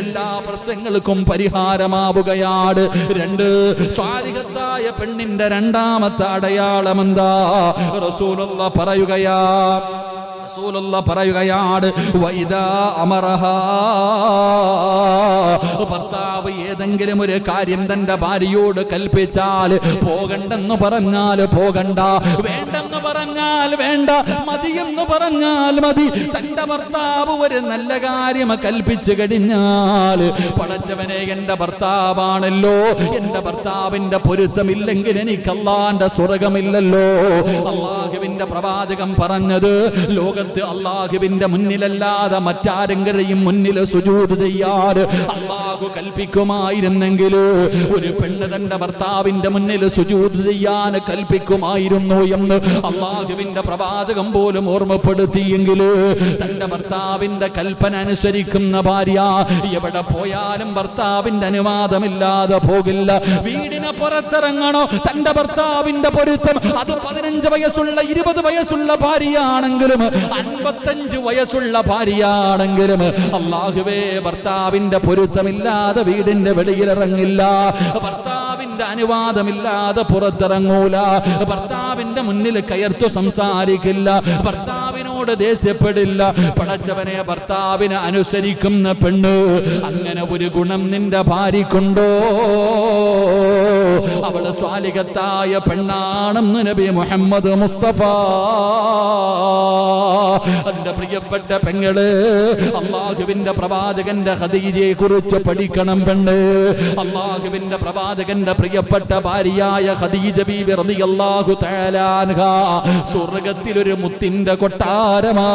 S1: എല്ലാ പ്രശ്നങ്ങൾക്കും പരിഹാരമാവുകയാണ്. 2, സ്വാലിഹത്തായ പെണ്ണിന്റെ 2ാമത്തെ അടയാളം എന്താ? റസൂലുള്ളാഹി പറയുകയാണ്, വഇദാ അമറഹാ, ഭർത്താവ് ഏതെങ്കിലും ഒരു കാര്യം തന്റെ ഭാര്യയോട് കൽപ്പിച്ചാൽ, പോകണ്ടെന്ന് പറഞ്ഞാൽ പോകണ്ട, വേണ്ടെന്ന് പറഞ്ഞാൽ വേണ്ട, മതിയെന്ന് പറഞ്ഞാൽ മതി. തന്റെ ഭർത്താവ് ഒരു നല്ല കാര്യം കൽപ്പിച്ചു കഴിഞ്ഞാൽ, പടച്ചവനെ എന്റെ ഭർത്താവാണല്ലോ, എന്റെ ഭർത്താവിന്റെ പൊരുത്തമില്ലെങ്കിൽ എനിക്ക് അല്ലാഹുവിന്റെ സ്വർഗമില്ലല്ലോ. അല്ലാഹുവിന്റെ പ്രവാചകൻ പറഞ്ഞത്, ലോകത്ത് അല്ലാഹുവിന്റെ മുന്നിലല്ലാതെ മറ്റാരെങ്കിലും മുന്നിൽ സുജൂദ് ചെയ്യാറ് അല്ലാഹു കൽപ്പിക്കുമായിരുന്നെങ്കിൽ ഒരു പെണ്ണ് തന്റെ ഭർത്താവിന്റെ മുന്നിൽ സുജൂദ് ചെയ്യാൻ കൽപ്പിക്കുമായിരുന്നു എന്ന് അല്ലാഹുവിന്റെ പ്രവാചകൻ പോലും ഓർമ്മപ്പെടുത്തിയെങ്കിൽ, തന്റെ ഭർത്താവിന്റെ കൽപ്പന അനുസരിക്കുന്ന ഭാര്യ എവിടെ പോയാലും ഭർത്താവിന്റെ അനുവാദമില്ലാതെ പോകില്ല. വീടിന് പുറത്തിറങ്ങണോ, തന്റെ ഭർത്താവിന്റെ പൊരുത്തം അത് 15 വയസ്സുള്ള 20 വയസ്സുള്ള ഭാര്യയാണെങ്കിലും 55 വയസ്സുള്ള ഭാര്യയാണെങ്കിലും അല്ലാഹുവേ, ഭർത്താവിന്റെ പൊരുത്തമില്ലാതെ വീടിന്റെ വെളിയിലിറങ്ങില്ല, ഭർത്താവിന്റെ അനുവാദമില്ലാതെ പുറത്തിറങ്ങൂല, ഭർത്താവിന്റെ മുന്നിൽ കയർത്തു സംസാരിക്കില്ല, ഭർത്താവിനോട് ദേഷ്യപ്പെടില്ല. പടച്ചവനെ, ഭർത്താവിനെ അനുസരിക്കുന്ന പെണ്ണ്, അങ്ങനെ ഒരു ഗുണം നിന്റെ ഭാര്യക്കുണ്ടോ? അവൾ സ്വാലിഹത്തായ പെണ്ണാണെന്ന് നബി മുഹമ്മദ് മുസ്തഫ. എന്റെ പ്രിയപ്പെട്ട പെങ്ങള്, അല്ലാഹുവിന്റെ പ്രവാചകന്റെ ഖദീജയെ കുറിച്ച് പഠിക്കണം പെണ്ണ്. അല്ലാഹുവിന്റെ പ്രവാചകന്റെ പ്രിയപ്പെട്ട ഭാര്യയായ ഖദീജ ബീവി റളിയല്ലാഹു തആല അൻഹാ സ്വർഗ്ഗത്തിൽ ഒരു മുത്തിന്റെ കൊട്ടാരമാ.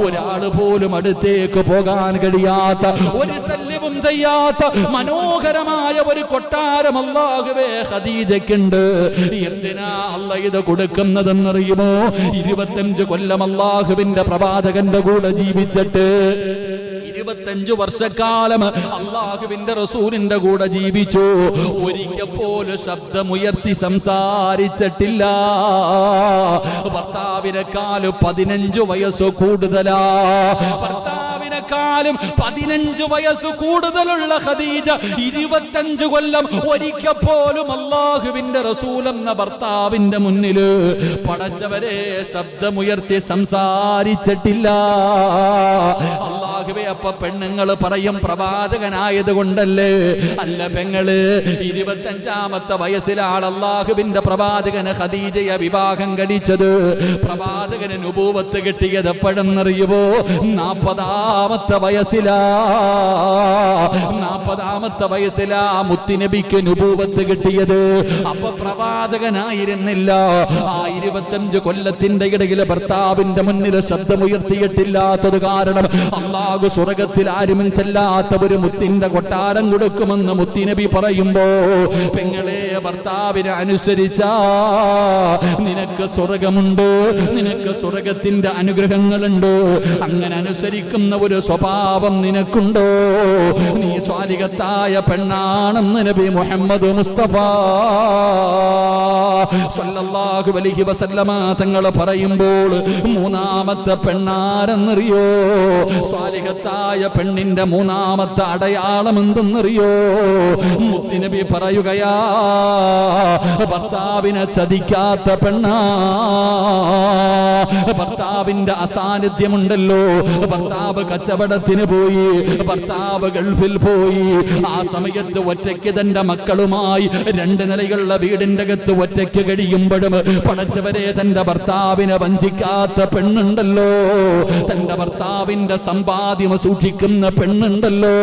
S1: ഒരാള് പോലും അടുത്തേക്ക് പോകാൻ കഴിയാത്ത, ഒരു ശല്യവും ചെയ്യാത്ത മനോഹരമായ ഒരു കൊട്ടാരം അല്ലാഹുവേ ഖദീജയ്ക്കുണ്ട്. എന്തിനാ അല്ലാഹ് ഇത് കൊടുക്കുന്നതെന്നറിയുമോ? 25 കൊല്ലം അല്ലാഹുവിന്റെ പ്രവാചകന്റെ കൂടെ ജീവിച്ചിട്ട്, 25 വർഷക്കാലം അല്ലാഹുവിന്റെ റസൂലിന്റെ കൂടെ ജീവിച്ചു. ഒരിക്കൽ പോലും ശബ്ദമുയർത്തി സംസാരിച്ചിട്ടില്ല. ഭർത്താവിനെക്കാളും 15 വയസ്സ് കൂടുതലാ. ഭർത്താവിനെക്കാളും 15 വയസ്സ് കൂടുതലുള്ള ഖദീജ 25 കൊല്ലം ഒരിക്കൽ പോലും അല്ലാഹുവിന്റെ റസൂൽ എന്ന ഭർത്താവിന്റെ മുന്നിൽ പടച്ചവരെ ശബ്ദമുയർത്തി സംസാരിച്ചിട്ടില്ല. അല്ലാഹുവേ, അപ്പൊ പെണ്ണുങ്ങൾ പറയും പ്രവാചകനായത് കൊണ്ടല്ലേ? അല്ല പെങ്ങള്, 25ാമത്തെ വയസ്സിലാണ് അല്ലാഹുവിന്റെ പ്രവാചകന് ഖദീജയെ വിവാഹം കഴിച്ചത്. പ്രവാചകന് നുബൂവത്ത് കിട്ടിയത് എപ്പോഴെന്നറിയുമോ? 40ാമത്തെ വയസ്സിലാ. 40ാമത്തെ വയസ്സിലാ മുത്തുനബിക്ക് നുബൂവത്ത് കിട്ടിയത്. അപ്പൊ പ്രവാചകനായിരുന്നില്ല. ആ 25 കൊല്ലത്തിന്റെ ഇടയിൽ ഭർത്താവിന്റെ മുന്നിൽ ശബ്ദമുയർത്തിയിട്ടില്ലാത്തത് കാരണം അല്ലാഹു സ്വർഗത്തിൽ ആരും ചെല്ലാത്ത ഒരു മുത്തിന്റെ കൊട്ടാരം കൊടുക്കുമെന്ന് മുത്തുനബി പറയുമ്പോ, പെങ്ങളെ, ഭർത്താവിനെ അനുസരിച്ചാ നിനക്ക് സ്വർഗമുണ്ട്, നിനക്ക് സ്വർഗത്തിന്റെ അനുഗ്രഹങ്ങളുണ്ട്. അങ്ങനെ അനുസരിക്കുന്ന ഒരു സ്വഭാവം നിനക്കുണ്ടോ? നീ സ്വാലിഹത്തായ പെണ്ണാണെന്ന് നബി മുഹമ്മദ് മുസ്തഫ സ്വല്ലല്ലാഹു അലൈഹി വസല്ലമ തങ്ങൾ പറയുമ്പോൾ മൂന്നാമത്തെ പെണ്ണാരെന്നറിയോ? സ്വാലിഹത്തായ പെണ്ണിന്റെ മൂന്നാമത്തെ അടയാളം എന്തെന്നറിയോ? മുത്തുനബി പറയുകയാ, ഭർത്താവിനെ ചതിക്കാത്ത പെണ്ണാ. ഭർത്താവിന്റെ അസാന്നിധ്യമുണ്ടല്ലോ, ഭർത്താവ് കച്ചവടത്തിന് പോയി, ഭർത്താവ് ഗൾഫിൽ പോയി, ആ സമയത്ത് ഒറ്റയ്ക്ക് തന്റെ മക്കളുമായി 2 നിലയുള്ള വീടിന്റെ അകത്ത് ഒറ്റയ്ക്ക് കഴിയുമ്പോഴും പടച്ചവരെ തന്റെ ഭർത്താവിനെ വഞ്ചിക്കാത്ത പെണ്ണുണ്ടല്ലോ, തന്റെ ഭർത്താവിന്റെ സമ്പാദ്യം സൂക്ഷിക്കുന്ന പെണ്ണുണ്ടല്ലോ,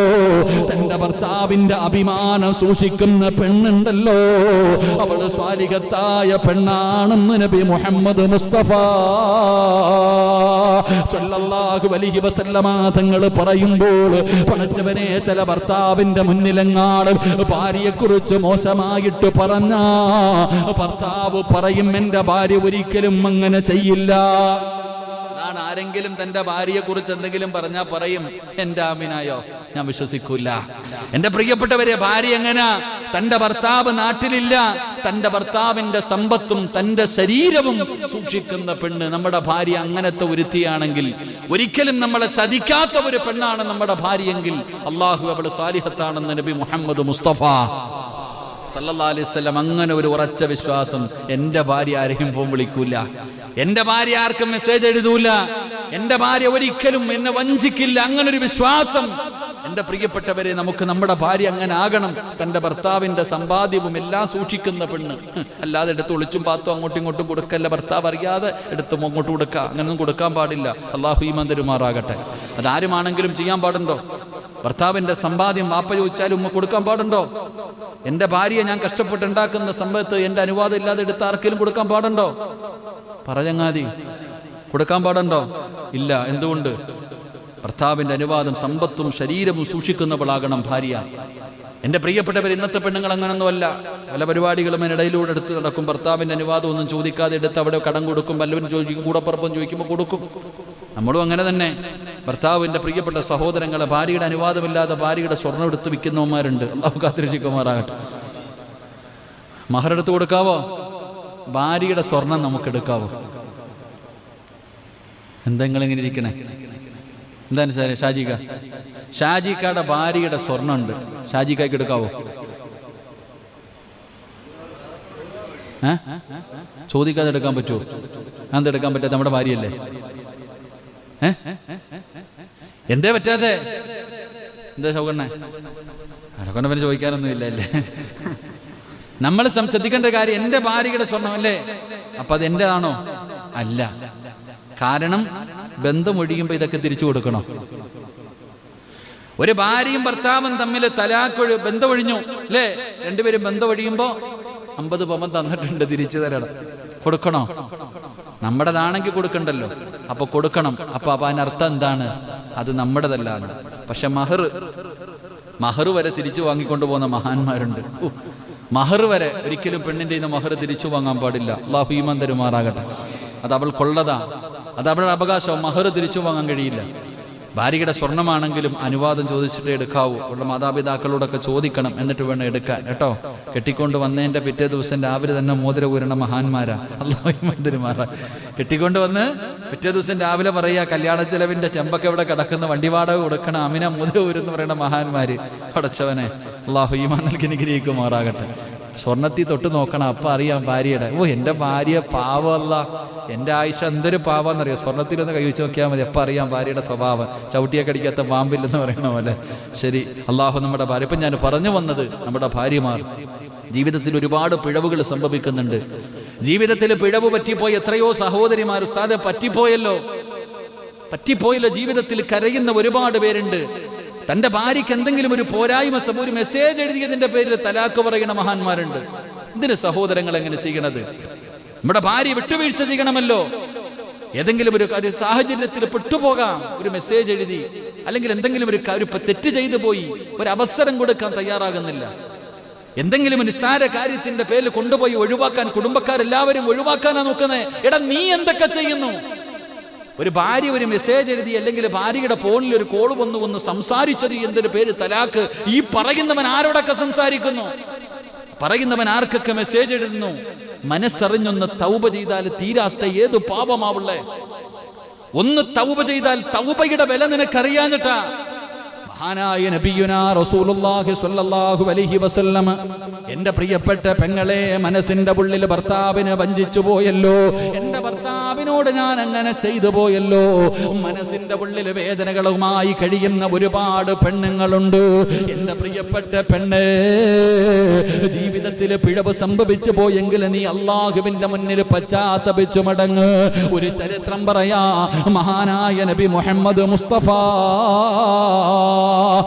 S1: തന്റെ ഭർത്താവിന്റെ അഭിമാനം സൂക്ഷിക്കുന്ന പെണ്ണുണ്ടല്ലോ, അവള് സ്വാലിഹത്തായ പെണ്ണാണെന്ന് നബി മുഹമ്മദ് മുസ്തഫ സ്വല്ലല്ലാഹു അലൈഹി വസല്ലമ തങ്ങൾ പറയുമ്പോൾ പടച്ചവനെ ചില ഭർത്താവിന്റെ മുന്നിലെങ്ങാളും ഭാര്യയെക്കുറിച്ച് മോശമായിട്ട് പറഞ്ഞ ഭർത്താവ് പറയും, എന്റെ ഭാര്യ ഒരിക്കലും അങ്ങനെ ചെയ്യില്ല. ആരെങ്കിലും തന്റെ ഭാര്യയെ കുറിച്ച് എന്തെങ്കിലും പറഞ്ഞാൽ പറയും, എന്റെ ആമിനായോ, ഞാൻ വിശ്വസിക്കൂല. എന്റെ പ്രിയപ്പെട്ടവരെ, ഭാര്യ എങ്ങനാ? തന്റെ ഭർത്താവ് നാട്ടിലില്ല, തന്റെ ഭർത്താവിന്റെ സമ്പത്തും തന്റെ ശരീരവും സൂക്ഷിക്കുന്ന പെണ്ണ് നമ്മുടെ ഭാര്യ അങ്ങനത്തെ ഒരുത്തിയാണെങ്കിൽ, ഒരിക്കലും നമ്മളെ ചതിക്കാത്ത ഒരു പെണ്ണാണ് നമ്മുടെ ഭാര്യയെങ്കിൽ, അള്ളാഹു അവൾ സാലിഹത്താണെന്ന് നബി മുഹമ്മദ് മുസ്തഫ സല്ലല്ലാഹു അലൈഹി വസല്ലം അങ്ങനെ ഒരു ഉറച്ച വിശ്വാസം. എന്റെ ഭാര്യ ആരെയും ഫോൺ വിളിക്കൂല, എന്റെ ഭാര്യ ആർക്കും മെസ്സേജ് എഴുതൂല, എന്റെ ഭാര്യ ഒരിക്കലും എന്നെ വഞ്ചിക്കില്ല, അങ്ങനൊരു വിശ്വാസം. എന്റെ പ്രിയപ്പെട്ടവരെ, നമുക്ക് നമ്മുടെ ഭാര്യ അങ്ങനെ ആകണം. തന്റെ ഭർത്താവിന്റെ സമ്പാദ്യവും എല്ലാം സൂക്ഷിക്കുന്ന പെണ്ണ്. അല്ലാതെ എടുത്ത് ഒളിച്ചും പാത്തും അങ്ങോട്ടും ഇങ്ങോട്ടും കൊടുക്കല്ല, ഭർത്താവ് അറിയാതെ എടുത്തും അങ്ങോട്ട് കൊടുക്കുക, അങ്ങനൊന്നും കൊടുക്കാൻ പാടില്ല. അള്ളാഹു ഈമാൻ തരുമാറാകട്ടെ. അതാരുമാണെങ്കിലും ചെയ്യാൻ പാടുണ്ടോ? ഭർത്താവിന്റെ സമ്പാദ്യം വാപ്പ ചോദിച്ചാലും ഉമ്മ കൊടുക്കാൻ പാടുണ്ടോ? എന്റെ ഭാര്യയെ ഞാൻ കഷ്ടപ്പെട്ടുണ്ടാക്കുന്ന സമ്പത്ത് എന്റെ അനുവാദം ഇല്ലാതെ എടുത്ത് ആർക്കെങ്കിലും കൊടുക്കാൻ പാടുണ്ടോ? പറയങ്ങാതി കൊടുക്കാൻ പാടുണ്ടോ? ഇല്ല. എന്തുകൊണ്ട്? ഭർത്താവിന്റെ അനുവാദം, സമ്പത്തും ശരീരവും സൂക്ഷിക്കുന്നവളാകണം ഭാര്യ. എന്റെ പ്രിയപ്പെട്ടവർ, ഇന്നത്തെ പെണ്ണുങ്ങൾ അങ്ങനൊന്നുമല്ല. പല പരിപാടികളും ഇടയിലൂടെ എടുത്ത് നടക്കും, ഭർത്താവിന്റെ അനുവാദം ഒന്നും ചോദിക്കാതെ എടുത്ത് അവിടെ കടം കൊടുക്കും, വല്ലവരും ചോദിക്കും, കൂടപ്പുറപ്പം ചോദിക്കുമ്പോൾ കൊടുക്കും. നമ്മളും അങ്ങനെ തന്നെ. ഭർത്താവിന്റെ പ്രിയപ്പെട്ട സഹോദരങ്ങളെ, ഭാര്യയുടെ അനുവാദമില്ലാതെ ഭാര്യയുടെ സ്വർണ്ണം എടുത്ത് വിൽക്കുന്നവന്മാരുണ്ട്. അല്ലാഹു കാത്തിരക്ഷിക്കുമാറാകട്ടെ. മഹറെടുത്ത് കൊടുക്കാവോ? ഭാര്യയുടെ സ്വർണം നമുക്ക് എടുക്കാവോ? എന്തെങ്കിലും ഇങ്ങനെ ഇരിക്കണേ? എന്താണ് ഷാജിക്കാടെ ഭാര്യയുടെ സ്വർണ്ണം ഉണ്ട്, ഷാജിക്കായ്ക്ക് എടുക്കാവോ? ചോദിക്കാതെ എടുക്കാൻ പറ്റുമോ? അതെടുക്കാൻ പറ്റാത്ത നമ്മുടെ ഭാര്യയല്ലേ? എന്തേ പറ്റാതെ? എന്താ ഷൗകണ്ണേ? അതൊക്കെ പിന്നെ ചോദിക്കാനൊന്നും ഇല്ല അല്ലേ? നമ്മൾ ശ്രദ്ധിക്കേണ്ട കാര്യം, എന്റെ ഭാര്യയുടെ സ്വർണം അല്ലേ, അപ്പൊ അത് എന്റേതാണോ? അല്ല. കാരണം ബന്ധം ഒഴിയുമ്പോ ഇതൊക്കെ തിരിച്ചു കൊടുക്കണോ? ഒരു ഭാര്യയും ഭർത്താവും തമ്മിൽ തലാക്ക് ബന്ധം ഒഴിഞ്ഞു അല്ലേ? രണ്ടുപേരും ബന്ധം ഒഴിയുമ്പോ 50 പവൻ തന്നിട്ടുണ്ട്, തിരിച്ചു തരണം. കൊടുക്കണോ? നമ്മുടേതാണെങ്കിൽ കൊടുക്കണ്ടല്ലോ, അപ്പൊ കൊടുക്കണം. അപ്പൊ അതിനർത്ഥം എന്താണ്? അത് നമ്മുടേതല്ലാണ്. പക്ഷെ മഹർ വരെ തിരിച്ചു വാങ്ങിക്കൊണ്ടു പോകുന്ന മഹാന്മാരുണ്ട്. മഹർ വരെ ഒരിക്കലും പെണ്ണിന്റെ ഇന്ന് മഹർ തിരിച്ചു വാങ്ങാൻ പാടില്ല. അല്ലാഹു ഈമാൻ തരുമാറാകട്ടെ. അത് അവൾ കൊള്ളതാ, അത് അവളുടെ അവകാശം. മഹർ തിരിച്ചു വാങ്ങാൻ കഴിയില്ല. ഭാര്യയുടെ സ്വർണ്ണമാണെങ്കിലും അനുവാദം ചോദിച്ചിട്ടേ എടുക്കാവൂ. അവളുടെ മാതാപിതാക്കളോടൊക്കെ ചോദിക്കണം, എന്നിട്ട് വേണം എടുക്കാൻ കേട്ടോ. കെട്ടിക്കൊണ്ട് വന്നതിന്റെ പിറ്റേ ദിവസം രാവിലെ തന്നെ മോതിര ഊരണ മഹാന്മാരാ. അല്ലാഹു ഈമാൻ തരുമാറാകട്ടെ. കെട്ടിക്കൊണ്ട് വന്ന് പിറ്റേ ദിവസം രാവിലെ പറയാ, കല്യാണ ചെലവിന്റെ ചെമ്പൊക്കെ ഇവിടെ കിടക്കുന്ന, വണ്ടി വാടക കൊടുക്കണം, അമിന മോതിര ഊരെന്ന് പറയുന്ന മഹാന്മാര്. പടച്ചവനെ അല്ലാഹു ഈമാൻ നൽകി അനുഗ്രഹിക്കുമാറാകട്ടെ. സ്വർണ്ണത്തിൽ തൊട്ട് നോക്കണം, അപ്പൊ അറിയാം ഭാര്യയുടെ. എന്റെ ഭാര്യ പാവമല്ല, എന്റെ ആയിഷ എന്തൊരു പാവാന്നറിയോ? സ്വർണ്ണത്തിലൊന്ന് കൈ വെച്ച് നോക്കിയാൽ മതി, അപ്പൊ അറിയാം ഭാര്യയുടെ സ്വഭാവം. ചവിട്ടിയെ കടിക്കാത്ത പാമ്പില്ലെന്ന് പറയണ പോലെ. ശരി, അള്ളാഹു നമ്മുടെ ഭാര്യ. ഇപ്പം ഞാൻ പറഞ്ഞു വന്നത്, നമ്മുടെ ഭാര്യമാർ ജീവിതത്തിൽ ഒരുപാട് പിഴവുകൾ സംഭവിക്കുന്നുണ്ട്. ജീവിതത്തിൽ പിഴവ് പറ്റിപ്പോയി എത്രയോ സഹോദരിമാർ ഉസ്താദെ പറ്റിപ്പോയല്ലോ ജീവിതത്തിൽ കരയുന്ന ഒരുപാട് പേരുണ്ട്. തന്റെ ഭാര്യയ്ക്ക് എന്തെങ്കിലും ഒരു പോരായ്മ, ഒരു മെസ്സേജ് എഴുതിയതിന്റെ പേരിൽ തലാക്ക് പറയുന്ന മഹാന്മാരുണ്ട്. എന്തിന് സഹോദരങ്ങൾ എങ്ങനെ ചെയ്യണത്? നമ്മുടെ ഭാര്യ വിട്ടുവീഴ്ച ചെയ്യണമല്ലോ. ഏതെങ്കിലും ഒരു സാഹചര്യത്തിൽ പെട്ടുപോകാം, ഒരു മെസ്സേജ് എഴുതി, അല്ലെങ്കിൽ എന്തെങ്കിലും ഒരു തെറ്റ് ചെയ്തു പോയി, ഒരു അവസരം കൊടുക്കാൻ തയ്യാറാകുന്നില്ല. എന്തെങ്കിലും നിസ്സാര കാര്യത്തിന്റെ പേരിൽ കൊണ്ടുപോയി ഒഴിവാക്കാൻ കുടുംബക്കാരെല്ലാവരും ഒഴിവാക്കാനാ നോക്കുന്നത്. എടാ, നീ എന്തൊക്കെ ചെയ്യുന്നു? ഒരു ഭാര്യ ഒരു മെസ്സേജ് എഴുതി, അല്ലെങ്കിൽ ഭാര്യയുടെ ഫോണിൽ ഒരു കോൾ വന്നു സംസാരിച്ചത് എന്തൊരു പേര് തലാക്ക്. ഈ പറയുന്നവൻ ആരോടൊക്കെ സംസാരിക്കുന്നു? പറയുന്നവൻ ആർക്കൊക്കെ മെസ്സേജ് എഴുതുന്നു? മനസ്സറിഞ്ഞൊന്ന് തൗബ ചെയ്താൽ തീരാത്ത ഏത് പാപമാവുള്ളേ? ഒന്ന് തൗബ ചെയ്താൽ തൗബയുടെ വില നിനക്കറിയാഞ്ഞിട്ടാ. മഹാനായ നബിയുനാ റസൂലുള്ളാഹി സ്വല്ലല്ലാഹു അലൈഹി വസല്ലം, എൻ്റെ പ്രിയപ്പെട്ട പെങ്ങളെ, മനസ്സിന്റെ ഉള്ളിൽ ഭർത്താവിനെ വഞ്ചിച്ചു പോയല്ലോ, എൻ്റെ ഭർത്താവിനോട് ഞാൻ അങ്ങനെ ചെയ്തു പോയല്ലോ. മനസ്സിന്റെ ഉള്ളിൽ വേദനകളുമായി കഴിയുന്ന ഒരുപാട് പെണ്ണുങ്ങളുണ്ട്. എൻ്റെ പ്രിയപ്പെട്ട പെണ്ണേ, ജീവിതത്തിൽ പിഴവ് സംഭവിച്ചു പോയെങ്കിൽ നീ അള്ളാഹുവിന്റെ മുന്നിൽ പശ്ചാത്തപിച്ചു മടങ്ങ്. ഒരു ചരിത്രം പറയാ, മഹാനായ നബി മുഹമ്മദ് മുസ്തഫ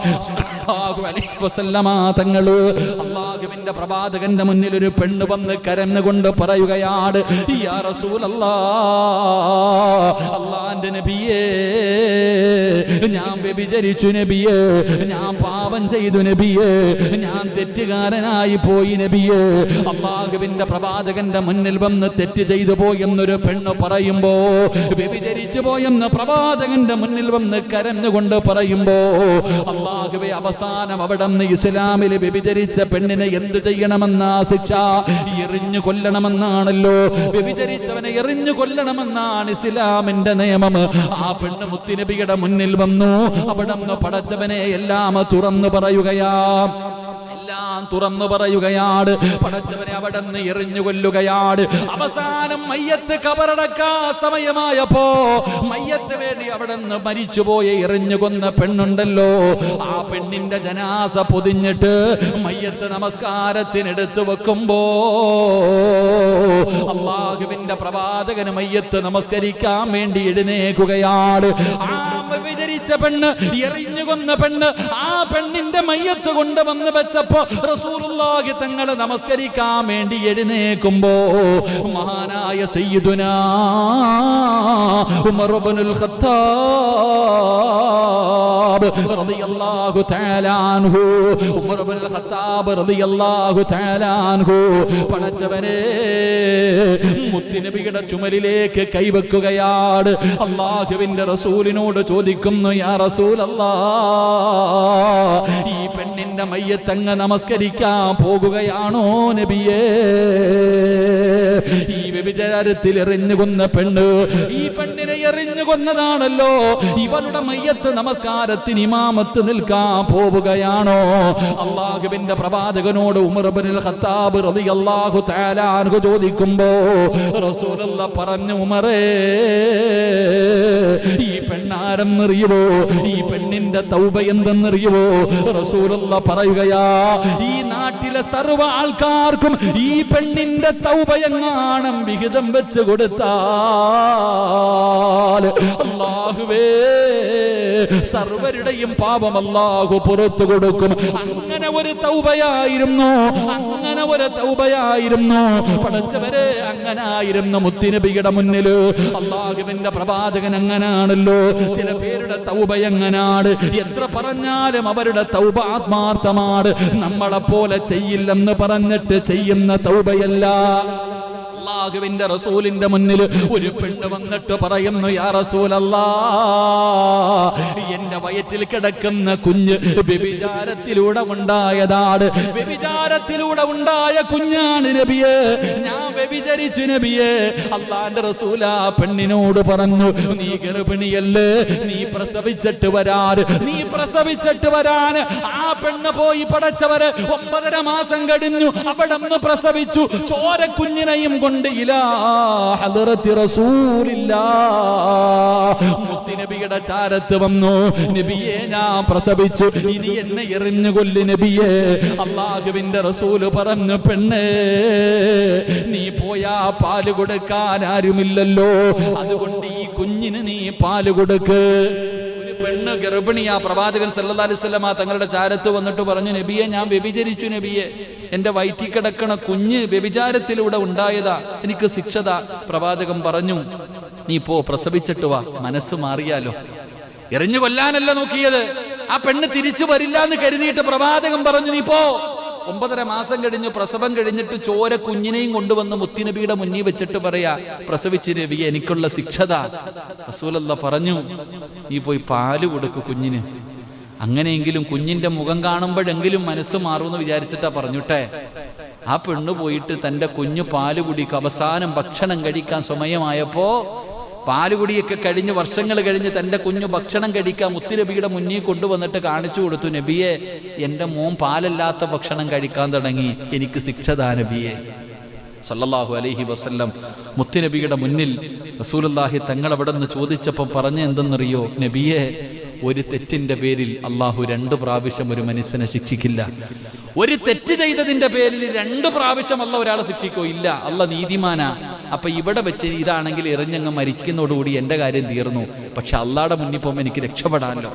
S1: തങ്ങള് അല്ലാഹുവിന്റെ പ്രവാചകന്റെ മുന്നിൽ ഒരു പെണ്ണ് വന്ന് കരഞ്ഞുകൊണ്ട് പറയുകയാണ്, യാ റസൂലല്ലാഹ്, അല്ലാഹുവിന്റെ നബിയേ, ഞാൻ വ്യഭിചരിച്ചു നബിയേ, ഞാൻ പാപം ചെയ്തു നബിയേ, ഞാൻ തെറ്റുകാരനായി പോയി നബിയേ. അല്ലാഹുവിന്റെ പ്രവാചകന്റെ മുന്നിൽ വന്ന് തെറ്റ് ചെയ്തു പോയെന്നൊരു പെണ്ണ് പറയുമ്പോ, വ്യഭിചരിച്ചു പോയെന്ന് പ്രവാചകന്റെ മുന്നിൽ വന്ന് കരഞ്ഞുകൊണ്ട് പറയുമ്പോ, അല്ലാഹുവേ, അവസാനം അവിടുന്ന് ഇസ്ലാമിൽ വ്യഭിചരിച്ച പെണ്ണിനെ എന്തു ചെയ്യണമെന്നാ ശിക്ഷ? എറിഞ്ഞു കൊല്ലണമെന്നാണല്ലോ. വ്യഭിചരിച്ചവനെ എറിഞ്ഞു കൊല്ലണമെന്നാണ് ഇസ്ലാമിന്റെ നിയമം. ആ പെണ്ണ് മുത്തുനബിയുടെ മുന്നിൽ വന്നു. അവിടുന്ന് പടച്ചവനെ എല്ലാം തുറന്നു പറയുകയാണ്. പടച്ചവനെ അവിടുന്ന് എറിഞ്ഞു കൊല്ലുകയാണ്. അവസാനം മയ്യത്ത് കബറടക്കാ സമയമായപ്പോ മയ്യത്ത് വേണ്ടി അവിടുന്ന് മരിച്ചുപോയ എറിഞ്ഞു കൊന്ന പെണ്ണുണ്ടല്ലോ, ആ പെണ്ണിന്റെ ജനാസ പൊതിഞ്ഞിട്ട് മയ്യത്ത് നമസ്കാരത്തിനെടുത്തു വെക്കുമ്പോ അല്ലാഹുവിന്റെ പ്രവാചകന് മയ്യത്ത് നമസ്കരിക്കാൻ വേണ്ടി എഴുന്നേൽക്കുകയാണ്. ആ വ്യഭിചരിച്ച പെണ്ണ്, എറിഞ്ഞു കൊന്ന പെണ്ണ്, ആ പെണ്ണിന്റെ മയ്യത്ത് കൊണ്ടുവന്ന് വെച്ചപ്പോ റസൂലുള്ളാഹി തങ്ങൾ നമസ്കരിക്കാൻ വേണ്ടി എഴുന്നേൽക്കുമ്പോ മഹാനായ സയ്യിദുനാ ഉമർ ഇബ്നുൽ ഖത്താബ് റളിയല്ലാഹു തആല അൻഹു, ഉമർ ഇബ്നുൽ ഖത്താബ് റളിയല്ലാഹു തആല അൻഹു പടച്ചവനെ മുത്തുനബിയുടെ ചുമലിലേക്ക് കൈവെക്കുകയാണ്. അല്ലാഹുവിന്റെ റസൂലിനോട് ചോദിക്കുന്നു, യാ റസൂലല്ലാഹ്, ഈ പെണ്ണിന്റെ മയ്യത്ത് അങ്ങ് നമസ്കരിക്കാൻ പോകുകയാണോ നബിയേ? ഈ വ്യഭിചാരത്തിൽ എറിഞ്ഞു കൊന്ന പെണ്ണ്, ഈ പെണ്ണിനെ എറിഞ്ഞു കൊന്നതാണല്ലോ, ഇവളുടെ മയ്യത്ത് നമസ്കാരത്തിന് ഇമാമത്ത് നിൽക്കാൻ പോവുകയാണോ? അല്ലാഹുവിന്റെ പ്രവാചകനോട് ഉമർ ഇബ്നുൽ ഖത്താബ് റളിയല്ലാഹു തആല അൻഹു ചോദിക്കുമ്പോ റസൂലുള്ളാഹി പറഞ്ഞു, ഉമറേ, ഈ പെണ്ണാരെന്നറിയുവോ? ഈ പെണ്ണിന്റെ തൗബ എന്തെന്നറിയുവോ? റസൂലുള്ളാഹി പറയുകയാ, ഈ നാട്ടിലെ സർവ്വ ആൾക്കാർക്കും ഈ പെണ്ണിന്റെ തൗബയെങ്ങാണം വിഹിതം വെച്ച് കൊടുത്താൽ അല്ലാഹുവേ, സർവരുടെയും പാപം അല്ലാഹു പുറത്തു കൊടുക്കും. അങ്ങനെ ഒരു തൗബയായിരുന്നു, അങ്ങനെ ഒരു തൗബയായിരുന്നു പടച്ചവരെ, അങ്ങനായിരുന്നു മുത്തുനബിയുടെ മുന്നിൽ അല്ലാഹുവിന്റെ പ്രവാചകൻ. അങ്ങനാണല്ലോ ചില പേരുടെ തൗബ എങ്ങനാണ്? എത്ര പറഞ്ഞാലും അവരുടെ തൗബ ആത്മാർത്ഥമാണ്. നമ്മളെ പോലെ ചെയ്യില്ലെന്ന് പറഞ്ഞിട്ട് ചെയ്യുന്ന തൗബയല്ല. അല്ലാഹുവിന്റെ റസൂലിന്റെ മുന്നിൽ ഒരു പെണ്ണ് വന്നിട്ട് പറയുന്നു, യാ റസൂലല്ലാഹ്, എന്റെ വയറ്റിൽ കിടക്കുന്ന കുഞ്ഞ് വ്യഭിചാരത്തിലൂടെ ഉണ്ടായതാണ്, വ്യഭിചാരത്തിലൂടെ ഉണ്ടായ കുഞ്ഞാണ് നബിയേ, ഞാൻ വ്യഭിചരിച്ചു നബിയേ. അല്ലാഹുവിന്റെ റസൂൽ ആ പെണ്ണിനോട് പറഞ്ഞു, നീ ഗർഭിണിയല്ലേ, നീ പ്രസവിച്ചിട്ട് വരാൻ. ആ പെണ്ണ് പോയി പടച്ചവരെ 9.5 മാസം കഴിഞ്ഞു, അവിടുന്ന് പ്രസവിച്ചു. ചോര കുഞ്ഞിനെയും കൊണ്ട് ഇലാ ഹദ്റത്തി റസൂലില്ലാഹ്, മുത്തുനബിയുടെ ചാരത്ത് വന്നു, നബിയെ, ഞാൻ പ്രസവിച്ചു, ഇനി എന്നെ എറിഞ്ഞു കൊല്ല് നബിയെ. അല്ലാഹുവിന്റെ റസൂല് പറഞ്ഞു, പെണ്ണേ, നീ പോയാ പാല് കൊടുക്കാൻ ആരുമില്ലല്ലോ, അതുകൊണ്ട് ഈ കുഞ്ഞിന് നീ പാല് കൊടുക്ക്. പെണ്ണ് ഗർഭിണിയാ. പ്രവാചകൻ സല്ലല്ലാഹു അലൈഹി വസല്ലമ തങ്ങളുടെ ചാരത്ത് വന്നിട്ട് പറഞ്ഞു, നബിയെ, ഞാൻ വ്യഭിചരിച്ചു നബിയെ, എന്റെ വയറ്റിൽ കിടക്കണ കുഞ്ഞ് വ്യഭിചാരത്തിലൂടെ ഉണ്ടായതാ, എനിക്ക് ശിക്ഷത. പ്രവാചകൻ പറഞ്ഞു, നീ പോ, പ്രസവിച്ചിട്ട് വാ, മനസ്സ് മാറിയാലോ. എറിഞ്ഞു കൊല്ലാനല്ല നോക്കിയത്. ആ പെണ്ണ് തിരിച്ചു വരില്ല എന്ന് കരുതിയിട്ട് പ്രവാചകൻ പറഞ്ഞു, നീ പോ, 9.5 മാസം കഴിഞ്ഞു പ്രസവം കഴിഞ്ഞിട്ട് ചോര കുഞ്ഞിനെയും കൊണ്ടുവന്ന് മുത്തുനബിയുടെ മുന്നിൽ വെച്ചിട്ട് പറയാ, പ്രസവിച്ച് നബി എനിക്കുള്ള ശിക്ഷത. റസൂലുള്ളാഹി പറഞ്ഞു, നീ പോയി പാല് കൊടുക്കു കുഞ്ഞിന്. അങ്ങനെയെങ്കിലും കുഞ്ഞിന്റെ മുഖം കാണുമ്പോഴെങ്കിലും മനസ്സ് മാറുമെന്ന് വിചാരിച്ചിട്ടാ പറഞ്ഞിട്ടെ. ആ പെണ്ണ് പോയിട്ട് തൻ്റെ കുഞ്ഞു പാല് കുടിക്കും. അവസാനം ഭക്ഷണം കഴിക്കാൻ സമയമായപ്പോ പാലുകുടിയൊക്കെ കഴിഞ്ഞ് വർഷങ്ങൾ കഴിഞ്ഞ് തൻ്റെ കുഞ്ഞു ഭക്ഷണം കഴിക്കാൻ മുത്തുനബിയുടെ മുന്നിൽ കൊണ്ടുവന്നിട്ട് കാണിച്ചു കൊടുത്തു, നബിയെ എൻ്റെ മോൻ പാലല്ലാത്ത ഭക്ഷണം കഴിക്കാൻ തുടങ്ങി, എനിക്ക് ശിക്ഷതാ നബിയെ. സല്ലല്ലാഹു അലൈഹി വസല്ലം മുത്തുനബിയുടെ മുന്നിൽ റസൂലുള്ളാഹി തങ്ങൾ അവിടെ നിന്ന് ചോദിച്ചപ്പം പറഞ്ഞ എന്തെന്നറിയോ? നബിയെ, ഒരു തെറ്റിന്റെ പേരിൽ അള്ളാഹു 2 പ്രാവശ്യം ഒരു മനുഷ്യനെ ശിക്ഷിക്കില്ല. ഒരു തെറ്റ് ചെയ്തതിന്റെ പേരിൽ 2 പ്രാവശ്യം അല്ല ഒരാളെ ശിക്ഷിക്കോ? ഇല്ല, അല്ല നീതിമാനാ. അപ്പൊ ഇവിടെ വെച്ച് ഇതാണെങ്കിൽ എറിഞ്ഞങ്ങ് മരിക്കുന്നതോടുകൂടി എൻ്റെ കാര്യം തീർന്നു. പക്ഷെ അള്ളാടെ മുന്നിൽ പോകുമ്പോൾ എനിക്ക് രക്ഷപ്പെടാമല്ലോ.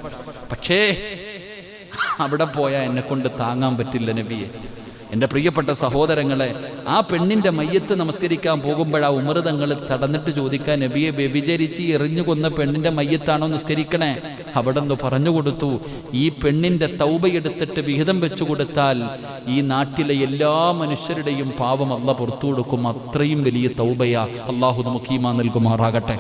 S1: പക്ഷേ അവിടെ പോയാൽ എന്നെ കൊണ്ട് താങ്ങാൻ പറ്റില്ല നബിയെ. എൻ്റെ പ്രിയപ്പെട്ട സഹോദരങ്ങളെ, ആ പെണ്ണിൻ്റെ മയ്യത്ത് നമസ്കരിക്കാൻ പോകുമ്പോഴാ ഉമർ തങ്ങൾ തടഞ്ഞിട്ട് ചോദിക്കാൻ, നബിയെ വ്യഭിചരിച്ച് എറിഞ്ഞു കൊന്ന പെണ്ണിൻ്റെ മയ്യത്താണോ നിസ്കരിക്കണേ? അവിടെ നിന്ന് പറഞ്ഞു കൊടുത്തു, ഈ പെണ്ണിൻ്റെ തൗബയെടുത്തിട്ട് വിഹിതം വെച്ചു കൊടുത്താൽ ഈ നാട്ടിലെ എല്ലാ മനുഷ്യരുടെയും പാവം അള്ളാഹ് പുറത്തു കൊടുക്കും. അത്രയും വലിയ തൗബയാ. അള്ളാഹു നമുക്ക് ഈമാൻ നൽകുമാറാകട്ടെ.